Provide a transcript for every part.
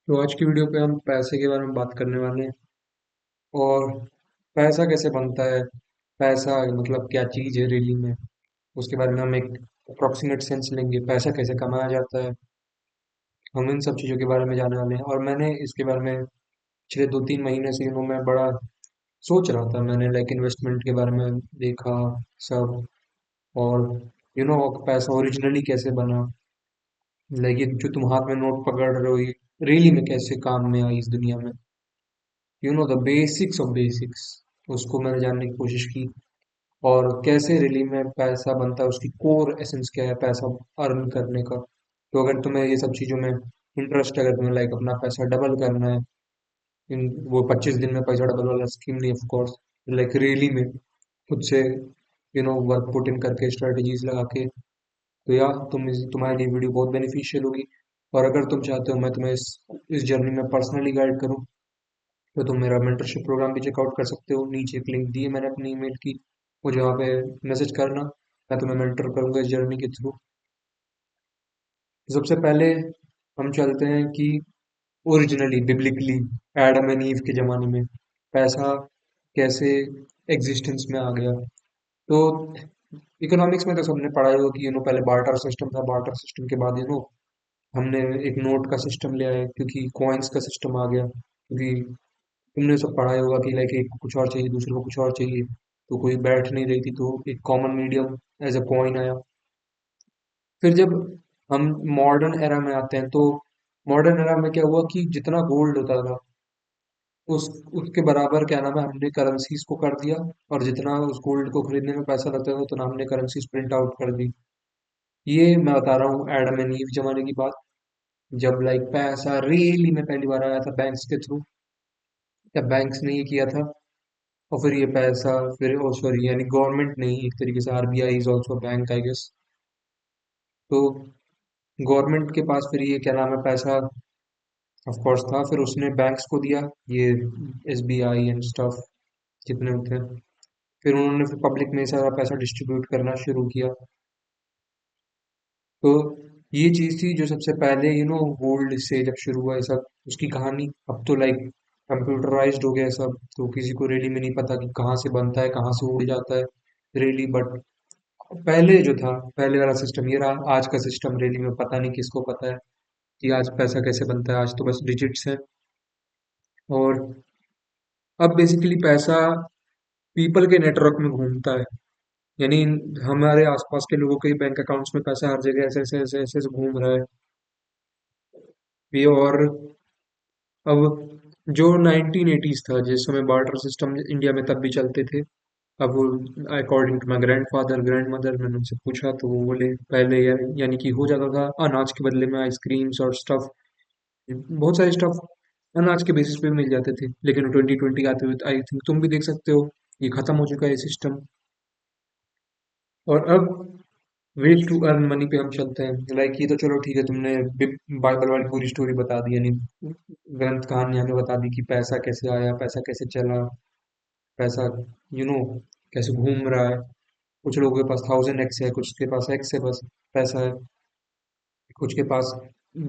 तो आज की वीडियो पे हम पैसे के बारे में बात करने वाले हैं। और पैसा कैसे बनता है, पैसा मतलब क्या चीज़ है रियली में, उसके बारे में हम एक अप्रोक्सीमेट सेंस लेंगे। पैसा कैसे कमाया जाता है, हम इन सब चीज़ों के बारे में जानने वाले हैं। और मैंने इसके बारे में पिछले 2-3 महीने से मैं बड़ा सोच रहा था। मैंने लाइक इन्वेस्टमेंट के बारे में देखा सब। और पैसा ओरिजिनली कैसे बना, लाइक ये जो तुम हाथ में नोट पकड़ रहे हो ये रियली में कैसे काम में आई इस दुनिया में। द बेसिक्स ऑफ बेसिक्स, उसको मैंने जानने की कोशिश की। और कैसे रियली में पैसा बनता है, उसकी कोर एसेंस क्या है पैसा अर्न करने का। तो अगर तुम्हें ये सब चीज़ों में इंटरेस्ट है, अगर तुम्हें लाइक अपना पैसा डबल करना है, इन वो 25 दिन में पैसा डबल वाला स्कीम नहीं, ऑफ कोर्स, लाइक रियली में खुद से वर्क पुट इन करके स्ट्रेटजीज लगा के, तो या तुम्हारे लिए वीडियो बहुत बेनिफिशियल होगी। और अगर तुम चाहते हो मैं तुम्हें इस जर्नी में पर्सनली गाइड करूँ, तो तुम मेरा मेंटरशिप प्रोग्राम भी चेकआउट कर सकते हो। नीचे एक लिंक दी है मैंने अपनी ईमेल की, मुझे वहाँ पे मैसेज करना, मैं तुम्हें मेंटर करूंगा इस जर्नी के थ्रू। सबसे पहले हम चलते हैं कि originally biblically Adam and ewe के ज़माने में पैसा कैसे एग्जिस्टेंस में आ गया। तो इकोनॉमिक्स में तो सबने पढ़ा ही होगा कि पहले बार्टर सिस्टम था। बार्टर सिस्टम के बाद हमने एक नोट का सिस्टम ले आए, क्योंकि कॉइन्स का सिस्टम आ गया। क्योंकि तुमने सब पढ़ा ही होगा कि लाइक एक को कुछ और चाहिए, दूसरे को कुछ और चाहिए, तो कोई बैठ नहीं रही थी, तो एक common medium as a coin आया। फिर जब हम मॉडर्न एरा में आते हैं, तो मॉडर्न एरा में क्या हुआ कि जितना गोल्ड होता था उस उसके बराबर क्या नाम है हमने करेंसीज को कर दिया। और जितना उस गोल्ड को खरीदने में पैसा लगता था उतना हमने करेंसीज प्रिंट आउट कर दी। ये मैं बता रहा हूँ एडम एंड ईव जमाने की बात, जब लाइक पैसा रियली में पहली बार आया था बैंक्स के थ्रू। जब बैंक्स ने ये किया था, और फिर ये पैसा, फिर ओ सॉरी, यानी गवर्नमेंट नहीं, एक तरीके से RBI is also bank I guess. तो गवर्नमेंट के पास फिर ये क्या नाम है पैसा ऑफ कोर्स था, फिर उसने बैंक्स को दिया, ये एसबीआई एंड स्टफ जितने थे। फिर उन्होंने फिर पब्लिक में सारा पैसा डिस्ट्रीब्यूट करना शुरू किया। तो ये चीज़ थी जो सबसे पहले गोल्ड से जब शुरू हुआ ये सब, उसकी कहानी। अब तो लाइक कंप्यूटराइज्ड हो गया सब, तो किसी को रियली में नहीं पता कि कहाँ से बनता है, कहाँ से उड़ जाता है रियली। बट पहले जो था, पहले वाला सिस्टम ये रहा। आज का सिस्टम रियली में पता नहीं किसको पता है कि आज पैसा कैसे बनता है। आज तो बस डिजिट्स है। और अब बेसिकली पैसा पीपल के नेटवर्क में घूमता है, यानी हमारे आसपास के लोगों के बैंक अकाउंट्स में पैसा हर जगह ऐसे ऐसे ऐसे ऐसे ऐसे घूम रहा है ये। और अब जो 1980s था, जिस समय बार्टर सिस्टम इंडिया में तब भी चलते थे, अब according to my grandfather grand mother, मैंने उनसे पूछा तो वो बोले पहले यानी कि हो जाता था अनाज के बदले में आइसक्रीम्स और स्टफ, बहुत सारे स्टफ अनाज के बेसिस पे मिल जाते थे। लेकिन 2020 आते हुए आई थिंक तुम भी देख सकते हो ये खत्म हो चुका है सिस्टम। और अब वेज टू अर्न मनी पे हम चलते हैं। लाइक ये तो चलो ठीक है, तुमने बाइबल वाली पूरी स्टोरी बता दी, यानी ग्रंथ कहानी हमें बता दी कि पैसा कैसे आया, पैसा कैसे चला, पैसा यू नो कैसे घूम रहा है। कुछ लोगों के पास 1000x है, कुछ के पास x है बस पैसा है। कुछ के पास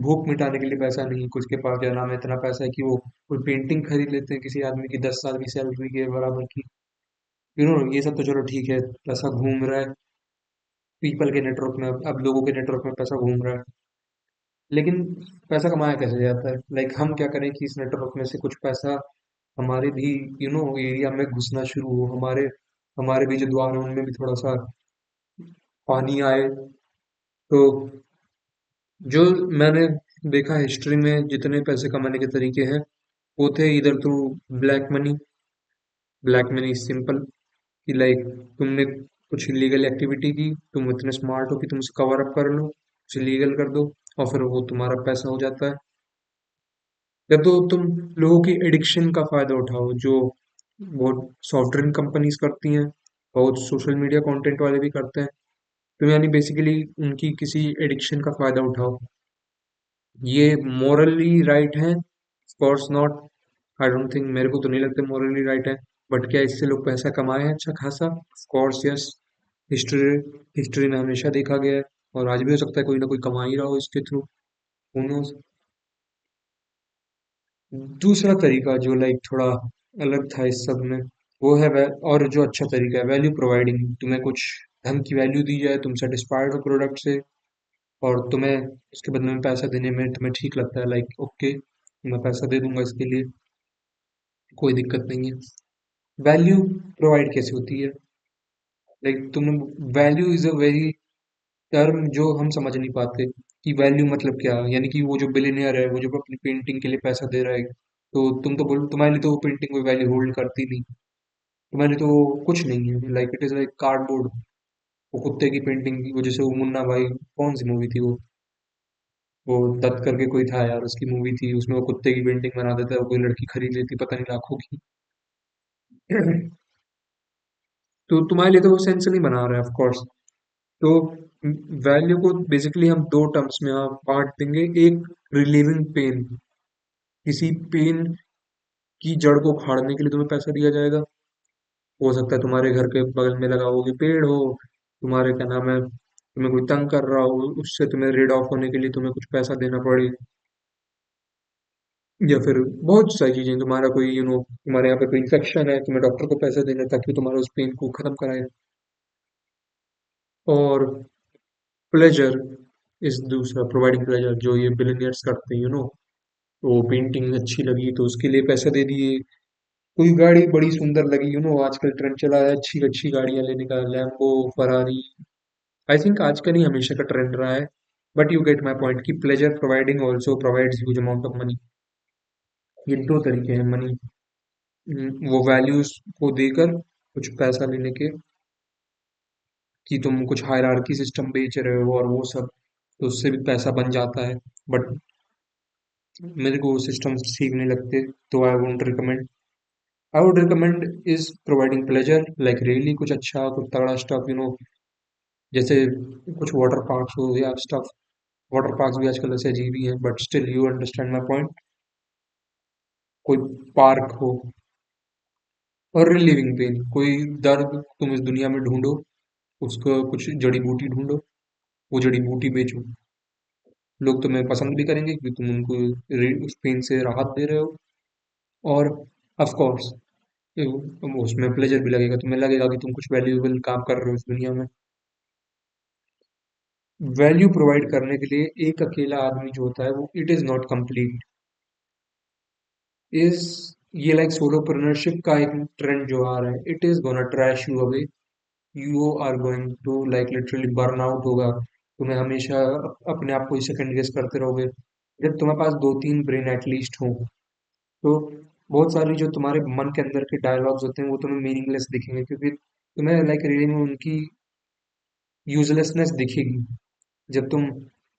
भूख मिटाने के लिए पैसा नहीं है, कुछ के पास क्या नाम है इतना पैसा है कि वो कोई पेंटिंग खरीद लेते हैं किसी आदमी की 10 साल की सैलरी के बराबर की। ये सब तो चलो ठीक है, पैसा घूम रहा है पीपल के नेटवर्क में, अब लोगों के नेटवर्क में पैसा घूम रहा है। लेकिन पैसा कमाया कैसे जाता है, लाइक हम क्या करें कि इस नेटवर्क में से कुछ पैसा हमारे भी एरिया में घुसना शुरू हो, हमारे हमारे भी जो द्वार है उनमें भी थोड़ा सा पानी आए। तो जो मैंने देखा हिस्ट्री में जितने पैसे कमाने के तरीके हैं, वो थे इधर through black money. Black money simple कि लाइक तुमने कुछ इलीगल एक्टिविटी की, तुम इतने स्मार्ट हो कि तुम उसे कवर अप कर लो, उसे लीगल कर दो, और फिर वो तुम्हारा पैसा हो जाता है। या तो तुम लोगों की एडिक्शन का फायदा उठाओ, जो बहुत सॉफ्ट ड्रिंक कंपनीज करती हैं, बहुत सोशल मीडिया कंटेंट वाले भी करते हैं। तो यानी बेसिकली उनकी किसी एडिक्शन का फायदा उठाओ। ये मोरली राइट है? Course not, I don't think, मेरे को तो नहीं लगता मोरली राइट है। बट क्या इससे लोग पैसा कमाए हैं अच्छा खासा? Of course yes. History history में हमेशा देखा गया है, और आज भी हो सकता है कोई ना कोई कमा ही रहा हो इसके थ्रू। Who knows. दूसरा तरीका जो लाइक थोड़ा अलग था इस सब में, वो है और जो अच्छा तरीका है वैल्यू प्रोवाइडिंग। तुम्हें कुछ ढंग की वैल्यू दी जाए, तुम सेटिस्फाइड हो प्रोडक्ट से, और तुम्हें उसके बदले में पैसा देने में तुम्हें ठीक लगता है, लाइक ओके मैं पैसा दे दूंगा इसके लिए, कोई दिक्कत नहीं है। वैल्यू प्रोवाइड कैसे होती है? लाइक तुम, value is a very term जो हम समझ नहीं पाते कि वैल्यू मतलब क्या, यानी कि वो जो बिलियनियर है, वो जो अपनी पेंटिंग के लिए पैसा दे रहा है, तो तुम तो बोल, तुम्हारे लिए तो वो पेंटिंग कोई वैल्यू होल्ड करती नहीं, तुम्हारे लिए तो वो कुछ नहीं है, like it is like cardboard. वो कुत्ते की पेंटिंग, वो जैसे वो मुन्ना भाई, कौन सी मूवी थी वो दत्त करके कोई था यार, उसकी मूवी थी, उसमें वो कुत्ते की पेंटिंग बना देता है, वो कोई लड़की खरीद लेती पता नहीं लाखों की। तो तुम्हारे लिए तो वो सेंस नहीं बना रहा है ऑफ कोर्स। तो वैल्यू को बेसिकली हम दो टर्म्स में यहाँ बांट देंगे। एक, रिलीविंग पेन, किसी पेन की जड़ को उखाड़ने के लिए तुम्हें पैसा दिया जाएगा। हो सकता है तुम्हारे घर के बगल में लगा हुआ कोई पेड़ हो, तुम्हारे क्या नाम है, तुम्हें कोई तंग कर रहा हो, उससे तुम्हें रेड ऑफ होने के लिए तुम्हें कुछ पैसा देना पड़े, या फिर बहुत सारी चीजें, तुम्हारा कोई तुम्हारे यहाँ पे कोई इन्फेक्शन है, तुम्हें डॉक्टर को पैसे देना है ताकि वो तुम्हारे उस पेन को खत्म कराए। और प्लेजर इस दूसरा, प्रोवाइडिंग प्लेजर, जो ये बिलियनियर्स करते हैं तो पेंटिंग अच्छी लगी तो उसके लिए पैसे दे दिए। कोई गाड़ी बड़ी सुंदर लगी, आजकल ट्रेंड चला है अच्छी अच्छी गाड़ियां लेने का, लैम्बो, फरारी। आई थिंक आज का नहीं, हमेशा का ट्रेंड रहा है। But you get my point कि pleasure providing also provides huge amount of money. ये दो तरीके हैं मनी, वो वैल्यूज को देकर कुछ पैसा लेने के, कि तुम कुछ हायरार्की सिस्टम बेच रहे हो और वो सब, तो उससे भी पैसा बन जाता है। बट मेरे को वो सिस्टम ठीक नहीं लगते, तो I won't recommend. I would recommend is providing pleasure, like really कुछ अच्छा, कुछ तगड़ा स्टफ, जैसे कुछ वाटर पार्क्स हो या स्टफ। वाटर पार्क्स भी आजकल ऐसे अजीब ही हैं, but still you understand my point. कोई पार्क हो। और रिलीविंग पेन, कोई दर्द तुम इस दुनिया में ढूंढो, उसको कुछ जड़ी बूटी ढूंढो, वो जड़ी बूटी बेचो, लोग तुम्हें पसंद भी करेंगे क्योंकि तुम उनको उस पेन से राहत दे रहे हो। और ऑफ कोर्स उसमें प्लेजर भी लगेगा, तुम्हें लगेगा कि तुम कुछ वैल्यूएबल काम कर रहे हो इस दुनिया में। वैल्यू प्रोवाइड करने के लिए एक अकेला आदमी जो होता है वो it is not complete. Is ये लाइक सोलोप्रेन्योरशिप का एक ट्रेंड जो आ रहा है, it is gonna trash you away. You are going to like literally burn out होगा। तुम्हें हमेशा अपने आप को ही सेकंड गेस करते रहोगे। जब तुम्हारे पास दो तीन ब्रेन एटलीस्ट हो, तो बहुत सारी जो तुम्हारे मन के अंदर के डायलॉग्स होते हैं वो तुम्हें मीनिंगलेस दिखेंगे, क्योंकि तुम्हें लाइक रियली में उनकी यूजलेसनेस दिखेगी जब तुम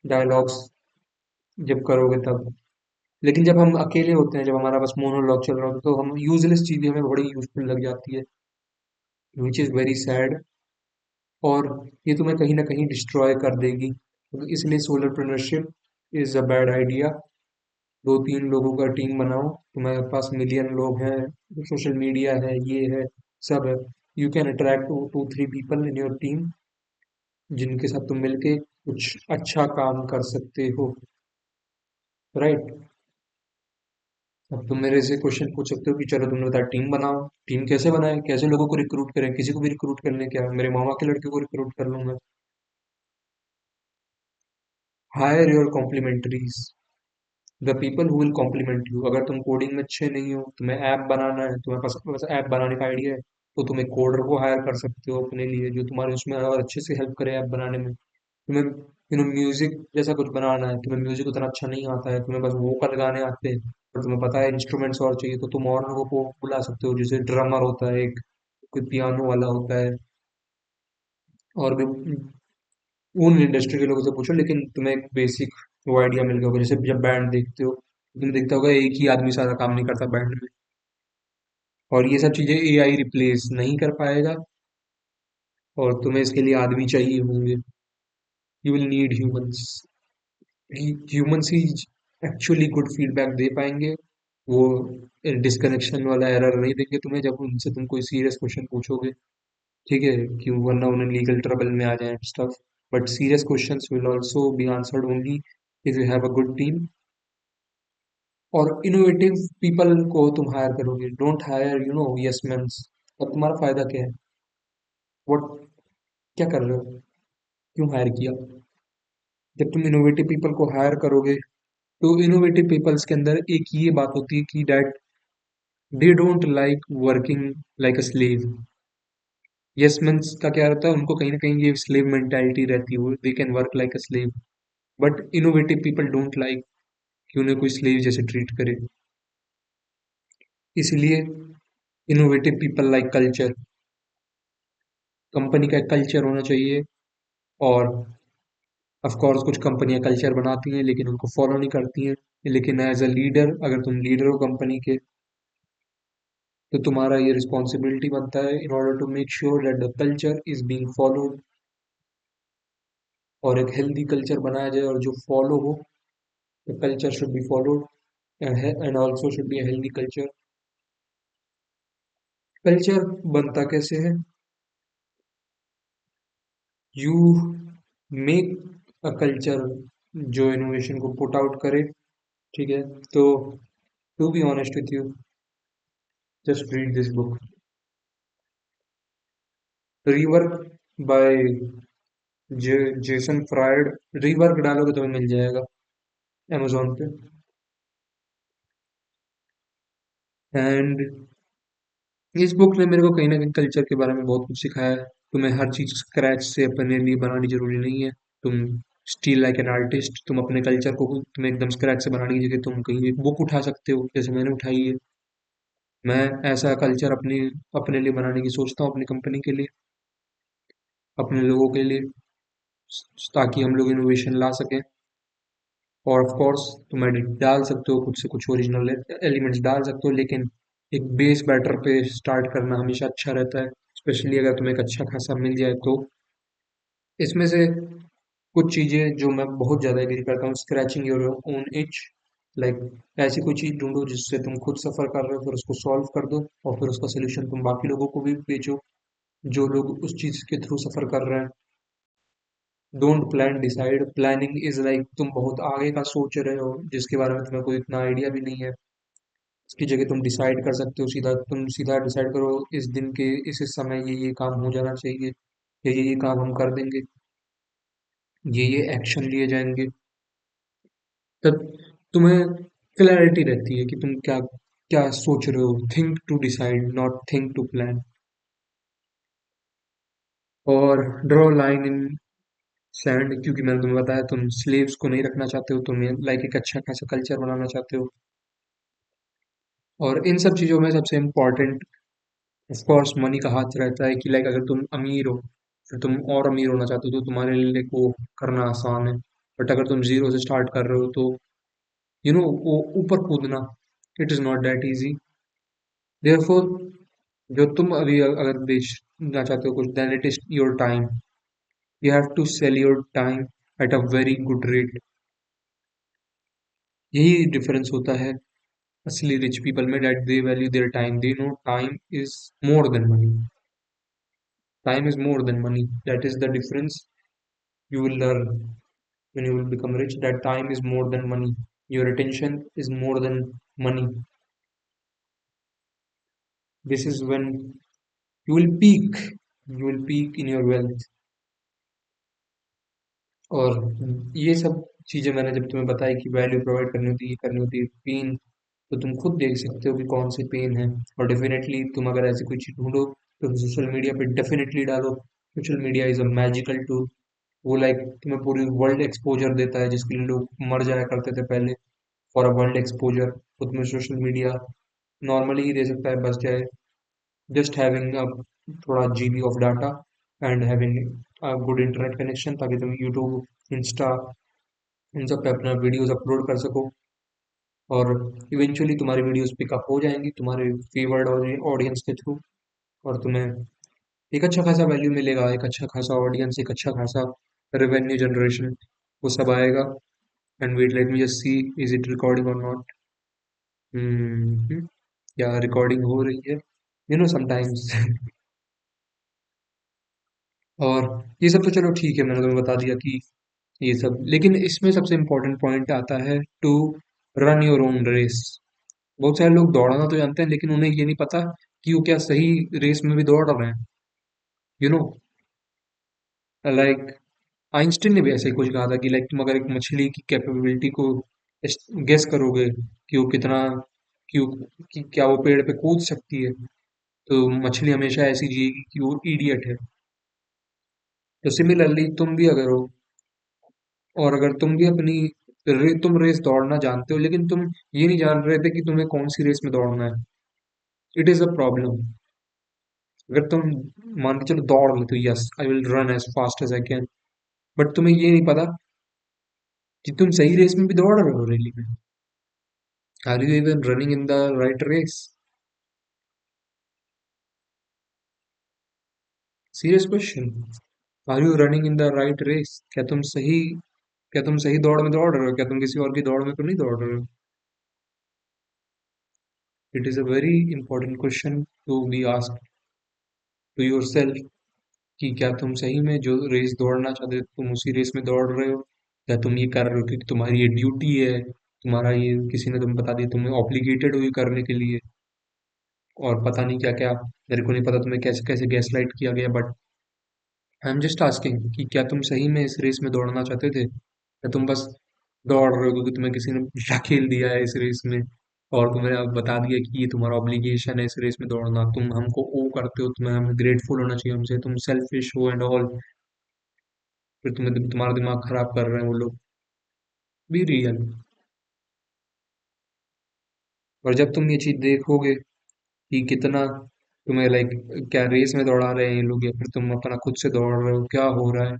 डायलॉग्स जब करोगे तब। लेकिन जब हम अकेले होते हैं, जब हमारा बस मोनोलॉग चल रहा होता है, तो हम यूजलेस चीजें हमें बड़ी यूजफुल लग जाती है, विच इज वेरी सैड। और ये तुम्हें कहीं ना कहीं डिस्ट्रॉय कर देगी, तो इसलिए सोलरप्रेन्योरशिप इज अ बैड आइडिया। दो तीन लोगों का टीम बनाओ, तुम्हारे पास मिलियन लोग हैं, सोशल मीडिया है, ये है, सब है। You can attract two three people in your team, जिनके साथ तुम मिलके कुछ अच्छा काम कर सकते हो, राइट? अब तुम मेरे से क्वेश्चन पूछ सकते हो कि चलो तुमने बताया टीम बनाओ, टीम कैसे बनाए, कैसे लोगों को रिक्रूट करें? किसी को भी रिक्रूट करने, क्या मेरे मामा के लड़के को रिक्रूट कर लूंगा? Hire your complementaries, the people who will complement you. अगर तुम कोडिंग में अच्छे नहीं हो, तुम्हें ऐप बनाना है, तुम्हें पास ऐप बनाने का आइडिया है, तो तुम एक कोडर को हायर कर सकते हो अपने लिए, जो तुम्हारे उसमें और अच्छे से हेल्प करे ऐप बनाने में। तुम्हें म्यूजिक जैसा कुछ बनाना है, तुम्हें म्यूजिक उतना अच्छा नहीं आता है, तुम्हें बस वोकल गाने आते हैं, और तुम्हें पता है इंस्ट्रूमेंट्स और चाहिए, तो तुम और लोगों को बुला सकते हो, जैसे ड्रमर होता है एक, कोई पियानो वाला होता है, और भी उन इंडस्ट्री के लोगों से पूछो, लेकिन तुम्हें एक बेसिक वो आइडिया मिल गया होगा। जैसे जब बैंड देखते हो, तुम देखता होगा एक ही आदमी सारा काम नहीं करता बैंड में, और ये सब चीजें एआई रिप्लेस नहीं कर पाएगा, और तुम्हें इसके लिए आदमी चाहिए होंगे। You will need humans. Humans ही एक्चुअली गुड फीडबैक दे पाएंगे। वो डिस्कनेक्शन वाला एरर नहीं देंगे तुम्हें जब उनसे तुम कोई सीरियस क्वेश्चन पूछोगे, ठीक है, कि वरना उन्हें लीगल ट्रबल में आ जाए stuff. But serious questions will also be answered only if you have a good team. और इनोवेटिव पीपल को तुम हायर करोगे, डोंट हायर यस मैन्स। अब तुम्हारा फायदा क्या है? व्हाट? क्या कर रहे हो? क्यों हायर किया? जब तुम इनोवेटिव पीपल को हायर करोगे, तो इनोवेटिव पीपल्स के अंदर एक ये बात होती है कि that they don't like working like a slave. Yes means का क्या रहता है, उनको कहीं ना कहीं ये स्लेव मेंटालिटी रहती है, वो they can work like a slave. But innovative people don't like कि उन्हें कोई स्लेव जैसे ट्रीट करे। इसलिए innovative people like culture. Company का एक कल्चर होना चाहिए। और ऑफ कोर्स कुछ कंपनियां कल्चर बनाती हैं लेकिन उनको फॉलो नहीं करती हैं। लेकिन एज अ लीडर, अगर तुम लीडर हो कंपनी के, तो तुम्हारा ये रिस्पॉन्सिबिलिटी बनता है in order to make sure that the culture is being followed, और एक हेल्दी कल्चर बनाया जाए, और जो फॉलो हो, the culture should be followed and also should be a healthy culture. Culture बनता कैसे है? यू मेक अ कल्चर जो इनोवेशन को पुट आउट करे। ठीक है? तो to be honest with you, just read this book, Rework by Jason Fried. Rework डालोगे तो मिल जाएगा अमेजोन पे। एंड इस बुक ने मेरे को कहीं ना कहीं कल्चर के बारे में बहुत कुछ सिखाया है। तुम्हें हर चीज स्क्रैच से अपने लिए बनानी जरूरी नहीं है। तुम स्टील लाइक एन आर्टिस्ट, तुम अपने कल्चर को तुम एकदम स्क्रैच से बनाने की जगह तुम कहीं एक बुक उठा सकते हो, जैसे मैंने उठाई है। मैं ऐसा कल्चर अपनी अपने लिए बनाने की सोचता हूँ, अपनी कंपनी के लिए, अपने लोगों के लिए, ताकि हम लोग इनोवेशन ला सकें। और ऑफ कोर्स तुम एडिट डाल सकते हो, कुछ से कुछ ओरिजिनल एलिमेंट्स डाल सकते हो, लेकिन एक बेस बैटर पे स्टार्ट करना हमेशा अच्छा रहता है, स्पेशली अगर तुम्हें एक अच्छा खासा मिल जाए तो। इसमें से कुछ चीजें जो मैं बहुत ज्यादा एग्री करता हूँ, scratching your own etch. Like ऐसी कोई चीज ढूंढो जिससे तुम खुद सफर कर रहे हो, फिर उसको सॉल्व कर दो, और फिर उसका सोल्यूशन तुम बाकी लोगों को भी बेचो जो लोग उस चीज के थ्रू सफर कर रहे हैं। Don't plan, decide. Planning is like तुम बहुत आगे का सोच रहे हो जिसके बारे में तुम्हें कोई इतना आइडिया भी नहीं है। इसकी जगह तुम डिसाइड कर सकते हो, सीधा तुम सीधा डिसाइड करो, इस दिन के इस समय ये काम हो जाना चाहिए, या ये काम हम कर देंगे, ये एक्शन लिए जाएंगे। तब तुम्हें क्लैरिटी रहती है कि तुम क्या क्या सोच रहे हो। Think to decide, not think to plan. और ड्रॉ लाइन इन सैंड, क्योंकि मैंने तुम्हें बताया तुम स्लेव्स को नहीं रखना चाहते हो, तुम लाइक एक अच्छा खासा कल्चर बनाना चाहते हो। और इन सब चीज़ों में सबसे इम्पोर्टेंट ऑफ कोर्स मनी का हाथ रहता है, कि लाइक अगर तुम अमीर हो, फिर तुम और अमीर होना चाहते हो, तो तुम्हारे लिए वो करना आसान है। बट अगर तुम जीरो से स्टार्ट कर रहे हो, तो वो ऊपर कूदना, it is not that easy. Therefore जो तुम अभी अगर बेचना चाहते हो कुछ, then it is your time. You have to sell your time at a very good rate. यही डिफरेंस होता है असली रिच पीपल में, that they value their time, they know time is more than money. Time is more than money. That is the difference you will learn when you will become rich. That time is more than money. Your attention is more than money. This is when you will peak. You will peak in your wealth. और ये सब चीजें मैंने जब तुम्हें बताई कि value provide करनी होती है, करनी होती है, पेन, तो तुम खुद देख सकते हो कि कौन से पेन है। और डेफिनेटली तुम अगर ऐसी कोई चीज ढूंढो, तो सोशल मीडिया पे डेफिनेटली डालो। Social media is a magical tool. वो लाइक तुम्हें पूरी वर्ल्ड एक्सपोजर देता है, जिसके लिए लोग मर जाया करते थे पहले, फॉर अ वर्ल्ड एक्सपोजर। तो तुम्हें सोशल मीडिया नॉर्मली ही दे सकता है, बस जाए जस्ट हैविंग थोड़ा GB of data and having good internet connection, ताकि तुम यूट्यूब, इंस्टा, इन सब पे अपना वीडियोस अपलोड कर सको। और इवेंचुअली तुम्हारी वीडियोस पिकअप हो जाएंगी तुम्हारे फेवर्ड ऑडियंस के थ्रू, और तुम्हें एक अच्छा खासा वैल्यू मिलेगा, एक अच्छा खासा ऑडियंस, एक अच्छा खासा रेवेन्यू जनरेशन, वो सब आएगा। And wait, let me just see, is it recording और नॉट? या रिकॉर्डिंग हो रही है, समटाइम्स। और ये सब तो चलो ठीक है, मैंने तुम्हें बता दिया कि ये सब, लेकिन इसमें सबसे इम्पोर्टेंट पॉइंट आता है to run your own race. बहुत सारे लोग दौड़ना तो जानते हैं लेकिन उन्हें ये नहीं पता कि वो क्या सही रेस में भी दौड़ रहे हैं। यू नो, लाइक आइंस्टीन ने भी ऐसे ही कुछ कहा था कि लाइक तुम अगर एक मछली की कैपेबिलिटी को गेस करोगे कि वो कितना, कि, वो, कि क्या वो पेड़ पे कूद सकती है, तो मछली हमेशा ऐसी जिएगी कि वो इडियट है। तो सिमिलरली तुम भी अगर हो, और अगर तुम भी अपनी तुम रेस दौड़ना जानते हो लेकिन तुम ये नहीं जान रहे थे कि तुम्हें कौन सी रेस में दौड़ना है, इट इज अ प्रॉब्लम। अगर तुम मान के चलो दौड़ लेते हो, yes I will run as fast as I can, but तुम्हें ये नहीं पता कि तुम सही रेस में भी दौड़ रहे हो रैली में। Are you even running in the right race? Serious question. Are you running in the right race? क्या तुम सही दौड़ में दौड़ रहे हो? क्या तुम किसी और की दौड़ में तो नहीं दौड़ रहे हो? It is a very important question to be asked to yourself, कि क्या तुम सही में जो रेस दौड़ना चाहते हो तुम उसी रेस में दौड़ रहे हो, या तुम ये कर रहे हो क्योंकि तुम्हारी ये ड्यूटी है, तुम्हारा ये किसी ने तुम्हें बता दिया, तुम्हें ऑब्लिगेटेड हो ये करने के लिए, और पता नहीं क्या क्या। मेरे को नहीं पता तुम्हें कैसे कैसे गैसलाइट किया गया, but I am just asking कि क्या तुम सही में इस रेस में दौड़ना चाहते थे, या तुम बस दौड़ रहे हो क्योंकि तुम्हें किसी ने धकेल दिया है इस रेस में, और तुम्हें अब बता दिया कि ये तुम्हारा ऑब्लिगेशन है इस रेस में दौड़ना, तुम हमको ओ करते हो, तुम्हें हमें ग्रेटफुल होना चाहिए हमसे, तुम सेल्फिश हो एंड ऑल, फिर तुम्हारा दिमाग खराब कर रहे हैं वो लोग। Be real. और जब तुम ये चीज देखोगे कि कितना तुम्हें लाइक क्या रेस में दौड़ा रहे हैं ये लोग, या फिर तुम अपना खुद से दौड़ रहे हो, क्या हो रहा है,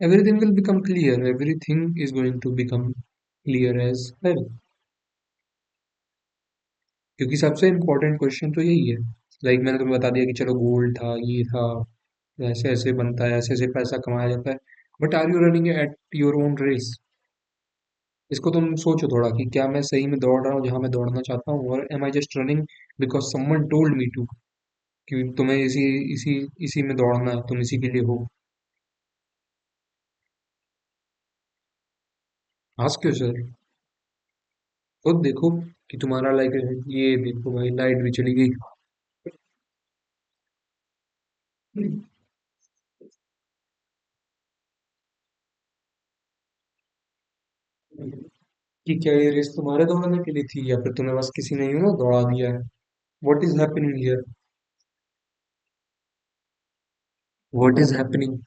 everything will become clear, everything is going to become clear as well. क्योंकि सबसे इम्पोर्टेंट क्वेश्चन तो यही है। लाइक मैंने तुम्हें बता दिया कि चलो गोल्ड था, ये था, ऐसे ऐसे बनता है, ऐसे ऐसे पैसा कमाया जाता है, but are you running at your own race? इसको तुम सोचो थोड़ा कि क्या मैं सही में दौड़ रहा हूँ जहाँ मैं दौड़ना चाहता हूँ, और am I just running because someone told me to, कि तुम्हें इसी इसी इसी में दौड़ना है, तुम इसी के लिए हो। आस्क योरसेल्फ, खुद देखो कि तुम्हारा लाइक, ये देखो भाई लाइट भी चली गई, कि क्या ये रेस तुम्हारे दौड़ने के लिए थी, या फिर तुम्हें बस किसी ने दौड़ा दिया है। What is happening here? What is happening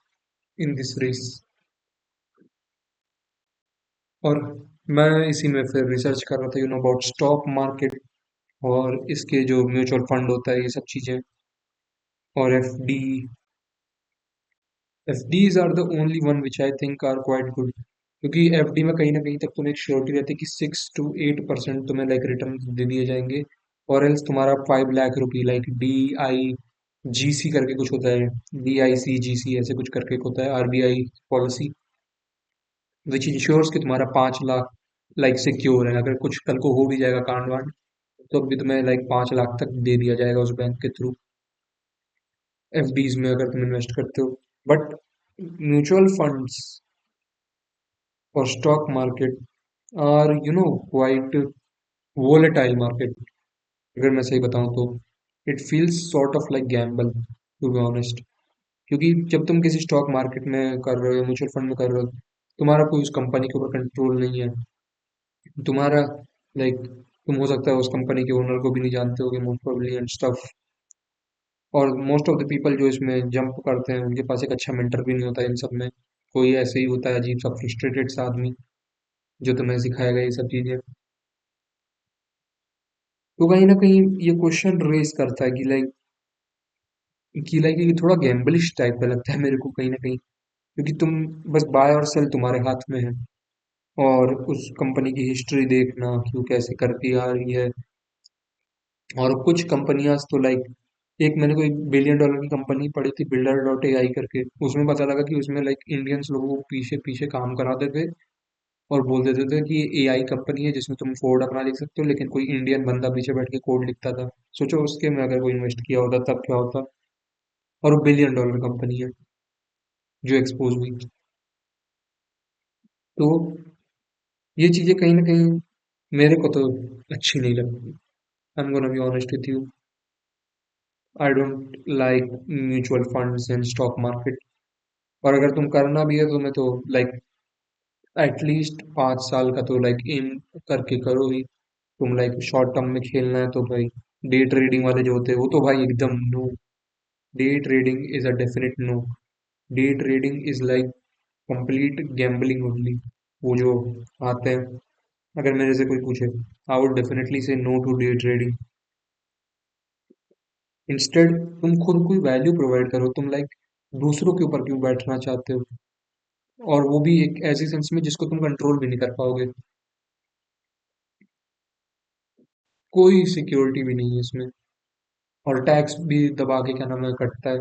in this race? और मैं इसी में फिर रिसर्च कर रहा था अबाउट स्टॉक मार्केट, और इसके जो म्यूचुअल फंड होता है, ये सब चीजें, और FD. FDs are the only one which I think are quite good, क्योंकि एफडी में कहीं ना कहीं तक तुम्हें एक श्योरिटी रहती है कि 6 to 8% तुम्हें लाइक रिटर्न दे दिए जाएंगे। और एल्स तुम्हारा 5 लाख रुपी, लाइक DIGC करके कुछ होता है, DICGC ऐसे कुछ करके एक होता है, RBI पॉलिसी, विच इंश्योर्स कि तुम्हारा 5 लाख लाइक सिक्योर है, अगर कुछ कल को हो भी जाएगा कांड वांड, तो अभी तुम्हें लाइक 5 लाख तक दे दिया जाएगा उस बैंक के थ्रू, एफडीज में अगर तुम इन्वेस्ट करते हो। बट म्यूचुअल फंड्स और stock market are quite volatile market, अगर मैं सही बताऊं तो it feels sort of like gamble, to be honest. क्योंकि जब तुम किसी स्टॉक मार्केट में कर रहे हो, म्यूचुअल फंड में कर रहे हो, तुम्हारा कोई उस कंपनी के ऊपर कंट्रोल नहीं है, तुम्हारा लाइक तुम हो सकता है उस कंपनी के ओनर को भी नहीं जानते होगे मोस्ट प्रोबेबली एंड स्टफ। और मोस्ट ऑफ द पीपल जो इसमें जंप करते हैं उनके पास एक अच्छा मेंटर भी नहीं होता इन सब में, कोई ऐसे ही होता है अजीब सा फ्रस्ट्रेटेड सा आदमी जो तुम्हें सिखाएगा ये सब चीजें। तो कहीं ना कहीं ये क्वेश्चन रेज करता है कि लाइक ये थोड़ा गैम्बलिश टाइप का लगता है मेरे को कहीं ना कहीं, क्योंकि तुम बस बाय और सेल तुम्हारे हाथ में है, और उस कंपनी की हिस्ट्री देखना कि वो कैसे करती आ रही है। और कुछ कंपनियां तो लाइक, एक मैंने कोई $1 बिलियन की कंपनी पढ़ी थी, Builder.ai करके, उसमें पता लगा कि उसमें लाइक इंडियंस लोगों को पीछे पीछे काम कराते थे, और बोल देते थे कि ये AI कंपनी है जिसमें तुम कोड अपना लिख सकते हो, लेकिन कोई इंडियन बंदा पीछे बैठ के कोड लिखता था। सोचो उसके में अगर कोई इन्वेस्ट किया होता तब क्या होता। और वो $1 बिलियन कंपनी है जो एक्सपोज हुई। तो ये चीजें कहीं ना कहीं मेरे को तो अच्छी नहीं लगती। I am gonna be honest with you, I don't like mutual funds and stock market. और अगर तुम करना भी है तो मैं तो लाइक एटलीस्ट 5 साल का तो लाइक एम करके करो ही। तुम लाइक शॉर्ट टर्म में खेलना है तो भाई डे ट्रेडिंग वाले जो होते हैं वो तो भाई एकदम no. Day trading is a definite no. Day trading is like complete gambling only. वो जो आते हैं, अगर मेरे से कोई पूछे, I would definitely say no to day trading. Instead तुम खुद कोई वैल्यू प्रोवाइड करो। तुम लाइक दूसरों के ऊपर क्यों बैठना चाहते हो, और वो भी एक ऐसी सेंस में जिसको तुम कंट्रोल भी नहीं कर पाओगे। कोई सिक्योरिटी भी नहीं है इसमें, और टैक्स भी दबा के क्या नाम है कटता है।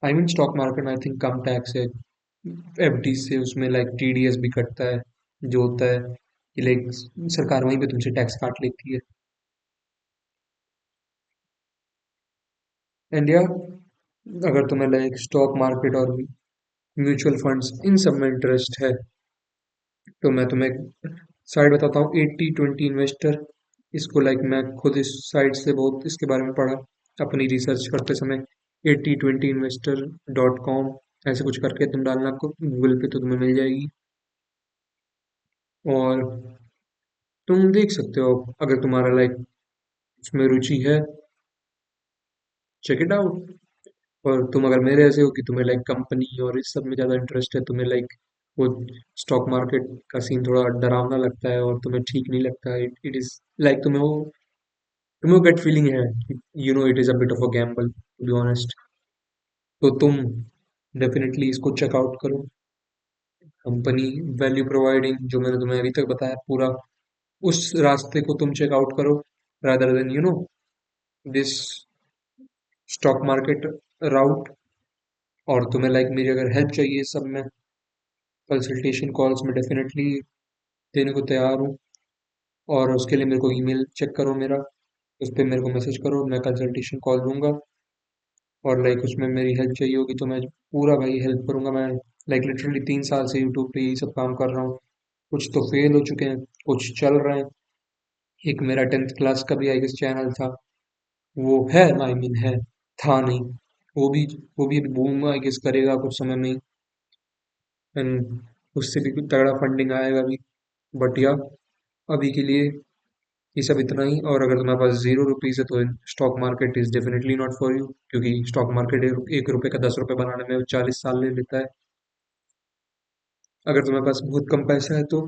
आई मीन स्टॉक मार्केट में आई थिंक कम टैक्स है एफडी से, उसमें लाइक टीडीएस भी कटता है, जो होता है कि लाइक सरकार वहीं पे तुमसे टैक्स काट लेती है। एंड या अगर तुम्हें लाइक स्टॉक मार्केट और म्यूचुअल फंड्स इन सब में इंटरेस्ट है, तो मैं तुम्हें साइड बताता हूँ, 80-20 इन्वेस्टर। इसको लाइक मैं खुद इस साइट से बहुत इसके बारे में पढ़ा अपनी रिसर्च करते समय। 8020investor.com ऐसे कुछ करके तुम डालना, आपको गूगल पे तो तुम्हें मिल जाएगी। और तुम देख सकते हो अगर तुम्हारा लाइक उसमें रुचि है, चेक इट आउट। और तुम अगर मेरे ऐसे हो कि तुम्हें लाइक कंपनी और इस सब में ज़्यादा इंटरेस्ट है, तुम्हें लाइक वो स्टॉक मार्केट का सीन थोड़ा डरावना लगता है और तुम्हें ठीक नहीं लगता है, इट इज़ लाइक तुम्हें वो गट फीलिंग है, you know it is a bit of a gamble to be honest, तो तुम डेफिनेटली इसको चेकआउट करो। कंपनी वैल्यू प्रोवाइडिंग जो मैंने तुम्हें अभी तक बताया पूरा, उस रास्ते को तुम चेकआउट करो, rather than this stock market route. और तुम्हें लाइक मेरी अगर हेल्प चाहिए इस सब में, कंसल्टेशन कॉल्स में डेफिनेटली देने को तैयार हूँ। और उसके लिए मेरे को ईमेल चेक करो मेरा, उस पर मेरे को मैसेज करो, मैं कंसल्टेशन कॉल दूंगा। और लाइक उसमें मेरी हेल्प चाहिए होगी तो मैं पूरा भाई हेल्प करूंगा। मैं लाइक लिटरली 3 साल से यूट्यूब पे यही सब काम कर रहा हूँ। कुछ तो फेल हो चुके हैं, कुछ चल रहे हैं। एक मेरा 10th क्लास का भी आई गेस चैनल था, वो है, आई मीन है, था नहीं, वो भी वो भी बूम आई गेस करेगा कुछ समय में ही। एंड उससे भी कुछ तगड़ा फंडिंग आएगा भी। बट या अभी के लिए ये सब इतना ही। और अगर तुम्हारे पास 0 रुपीज़ है तो stock market is definitely not for you, क्योंकि स्टॉक मार्केट 1 रुपए का 10 रुपए बनाने में 40 साल ले लेता है। अगर तुम्हारे पास बहुत कम पैसा है तो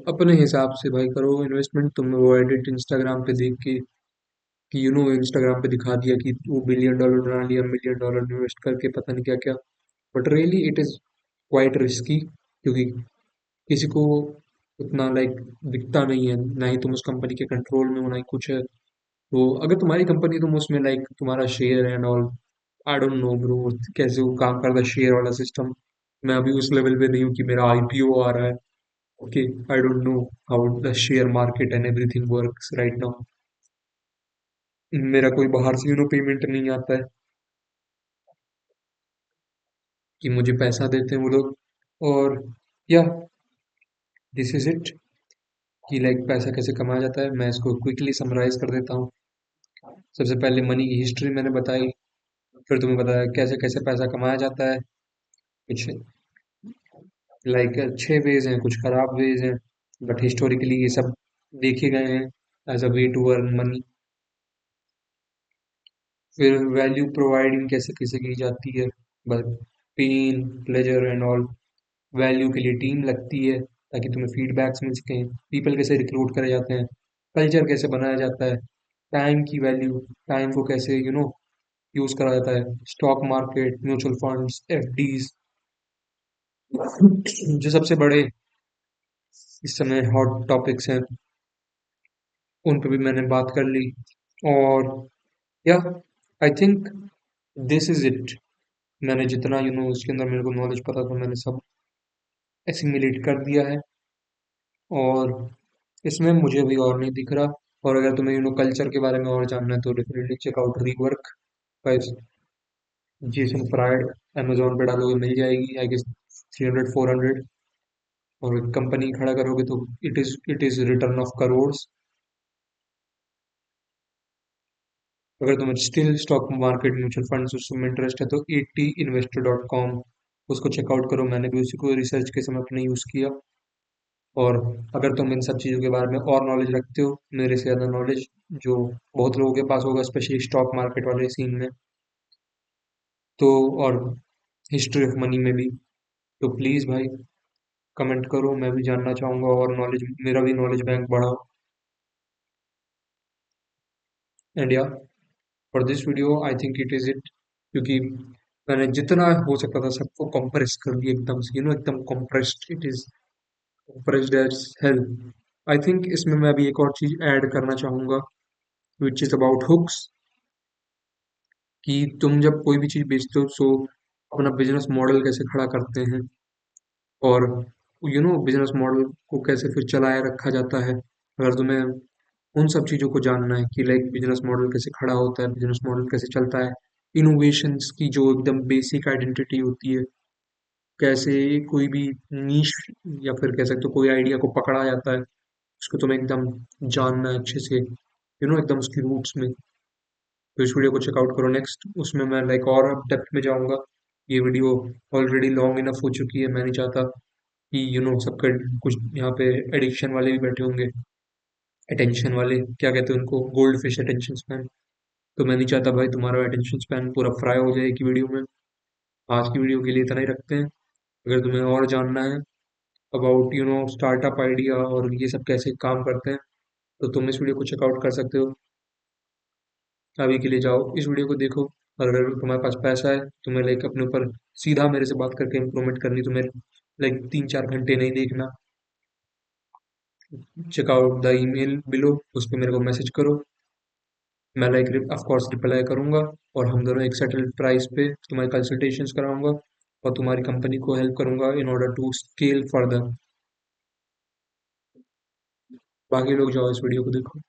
अपने हिसाब से भाई करो इन्वेस्टमेंट। तुम वो एडिट इंस्टाग्राम पे देख के कि इंस्टाग्राम पे दिखा दिया कि वो $1 बिलियन बना लिया, $1 मिलियन इन्वेस्ट करके पता नहीं क्या क्या। But really it is quite risky, क्योंकि किसी को उतना लाइक दिखता नहीं है, ना ही तुम उस कंपनी के कंट्रोल में हो, ना ही कुछ है। तो अगर तुम्हारी कंपनी, तुम उसमें लाइक तुम्हारा शेयर है and all, I don't know bro कैसे वो काम करता है शेयर वाला सिस्टम। मैं अभी उस लेवल पे नहीं हूँ कि मेरा आईपीओ आ रहा है। Okay, I don't know how the share market and everything works right now. मेरा कोई बाहर से पेमेंट नहीं आता है कि मुझे पैसा देते हैं वो लोग। और या दिस इज इट, कि लाइक पैसा कैसे कमाया जाता है, मैं इसको क्विकली समराइज कर देता हूँ। सबसे पहले मनी की हिस्ट्री मैंने बताई, फिर तुम्हें बताया कैसे कैसे पैसा कमाया जाता है। कुछ लाइक अच्छे वेज हैं, कुछ खराब वेज हैं, बट हिस्टोरिकली ये सब देखे गए हैं as a way to earn money. फिर वैल्यू प्रोवाइडिंग कैसे कैसे की जाती है, बस pain pleasure and all. Value के लिए टीम लगती है ताकि तुम्हें फीडबैक्स मिल सकें, पीपल कैसे रिक्रूट करे जाते हैं, कल्चर कैसे बनाया जाता है, टाइम की वैल्यू, टाइम को कैसे यूज करा जाता है, stock market, mutual funds, FDs, जो सबसे बड़े इस समय हॉट टॉपिक्स हैं, उन पे भी मैंने बात कर ली। और या I think this is it. मैंने जितना उसके अंदर मेरे को नॉलेज पता था मैंने सब एसिमिलेट कर दिया है। और इसमें मुझे अभी और नहीं दिख रहा। और अगर तुम्हें कल्चर के बारे में और जानना है तो definitely check out Rework by Jason Fried. Amazon पे डालोगे मिल जाएगी आई गेस 300-400। और कंपनी खड़ा करोगे तो it is return of crores. अगर तुम्हें still stock market mutual funds उसमें इंटरेस्ट है तो 80investor.com उसको चेकआउट करो। मैंने भी उसी को रिसर्च के समय अपने यूज़ किया। और अगर तुम इन सब चीज़ों के बारे में और नॉलेज रखते हो, मेरे से ज़्यादा नॉलेज जो बहुत लोगों के पास होगा स्पेशली स्टॉक मार्केट वाले सीन में, तो और हिस्ट्री ऑफ मनी में भी, तो प्लीज़ भाई कमेंट करो। मैं भी जानना चाहूँगा और नॉलेज, मेरा भी नॉलेज बैंक बढ़ाओ। एंड या for this video I think it is it, क्योंकि मैंने जितना हो सकता था सबको कंप्रेस कर दिया एकदम से, एकदम compressed. It is compressed as hell. I think इसमें मैं अभी एक और चीज़ ऐड करना चाहूँगा विच इज़ अबाउट हुक्स। कि तुम जब कोई भी चीज़ बेचते हो सो अपना बिजनेस मॉडल कैसे खड़ा करते हैं, और बिजनेस मॉडल को कैसे फिर चलाए रखा जाता है। अगर तुम्हें उन सब चीज़ों को जानना है कि लाइक बिजनेस मॉडल कैसे खड़ा होता है, बिजनेस मॉडल कैसे चलता है, इनोवेशंस की जो एकदम बेसिक आइडेंटिटी होती है, कैसे कोई भी नीश या फिर कह सकते हो कोई आइडिया को पकड़ा जाता है, उसको तुम्हें एकदम जानना है अच्छे से, एकदम उसकी रूट्स में। तो इस वीडियो को चेकआउट करो नेक्स्ट, उसमें मैं लाइक और डेप्थ में जाऊंगा। ये वीडियो ऑलरेडी लॉन्ग इनफ हो चुकी है, मैं नहीं चाहता कि सबके कुछ यहाँ पे एडिक्शन वाले भी बैठे होंगे, अटेंशन वाले क्या कहते हैं उनको, गोल्ड फिश अटेंशन स्पैन। तो मैं नहीं चाहता भाई तुम्हारा अटेंशन स्पैन पूरा फ्राई हो जाए एक वीडियो में। आज की वीडियो के लिए इतना ही रखते हैं। अगर तुम्हें और जानना है अबाउट स्टार्टअप आइडिया और ये सब कैसे काम करते हैं, तो तुम इस वीडियो को चेकआउट कर सकते हो। अभी के लिए जाओ इस वीडियो को देखो। अगर तुम्हारे पास पैसा है, तुम्हें लाइक अपने ऊपर सीधा मेरे से बात करके इम्प्रूवमेंट करनी, तुम्हें लाइक 3-4 घंटे नहीं देखना। चेकआउट द ईमेल बिलो, उस पर मेरे को मैसेज करो। मैं लाइक ऑफ कोर्स रिप्लाई करूंगा। और हम दोनों एक सेटल प्राइस पे तुम्हारी कंसल्टेशंस कराऊंगा और तुम्हारी कंपनी को हेल्प करूंगा in order to scale further. बाकी लोग जाओ इस वीडियो को देखो।